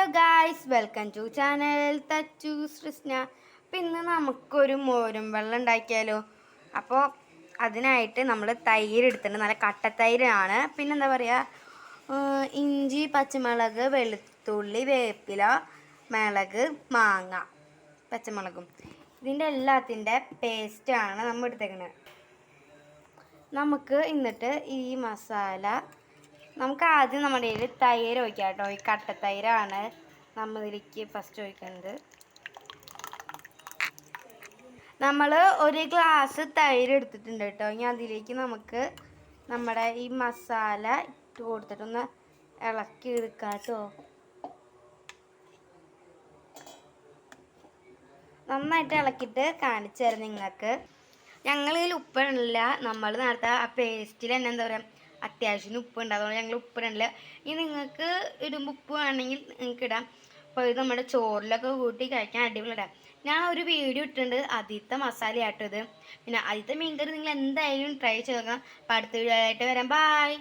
Hello guys, welcome to channel തച്ചു സൃഷ്ണ. അപ്പം ഇന്ന് നമുക്കൊരു മോരും വെള്ളം ഉണ്ടാക്കിയാലോ. അപ്പോൾ അതിനായിട്ട് നമ്മൾ തൈര് എടുത്തിട്ടുണ്ട്. നല്ല കട്ടത്തൈരാണ്. പിന്നെന്താ പറയുക, ഇഞ്ചി, പച്ചമുളക്, വെളുത്തുള്ളി, വേപ്പില, മിളക്, മാങ്ങ, പച്ചമുളകും, ഇതിൻ്റെ എല്ലാത്തിൻ്റെ പേസ്റ്റാണ് നമ്മൾ എടുത്തേക്കുന്നത്. നമുക്ക് എന്നിട്ട് ഈ മസാല നമുക്ക് ആദ്യം നമ്മുടെ കയ്യിൽ തൈര് ഒഴിക്കാം കേട്ടോ. ഈ കട്ടത്തൈരാണ് നമ്മൾ ഇതിലേക്ക് ഫസ്റ്റ് ഒഴിക്കുന്നത്. നമ്മൾ ഒരു ഗ്ലാസ് തൈര് എടുത്തിട്ടുണ്ട് കേട്ടോ. ഇനി അതിലേക്ക് നമുക്ക് നമ്മുടെ ഈ മസാല ഇട്ട് കൊടുത്തിട്ടൊന്ന് ഇളക്കി എടുക്കാം കേട്ടോ. നന്നായിട്ട് ഇളക്കിയിട്ട് കാണിച്ചു തരാം നിങ്ങൾക്ക്. ഞങ്ങളിതിൽ ഉപ്പിടില്ല. നമ്മൾ നേരത്തെ ആ പേസ്റ്റിൽ തന്നെ എന്താ പറയുക, അത്യാവശ്യത്തിന് ഉപ്പ് ഉണ്ട്. അതുകൊണ്ട് ഞങ്ങൾ ഉപ്പിടില്ല. ഇനി നിങ്ങൾക്ക് ഇടുമ്പോൾ ഉപ്പ് വേണമെങ്കിൽ നിങ്ങൾക്ക് ഇടാം. അപ്പോൾ ഇത് നമ്മുടെ ചോറിലൊക്കെ കൂട്ടി കഴിക്കാൻ അടിപൊളിയിടാം. ഞാൻ ഒരു വീഡിയോ ഇട്ടിട്ടുണ്ട്, ആദ്യത്തെ മസാല ആട്ടോ ഇത്. പിന്നെ ആദ്യത്തെ മീൻകറി നിങ്ങൾ എന്തായാലും ട്രൈ ചെയ്ത് നോക്കാം. അപ്പോൾ അടുത്ത വീഡിയോ ആയിട്ട് വരാം. ബൈ.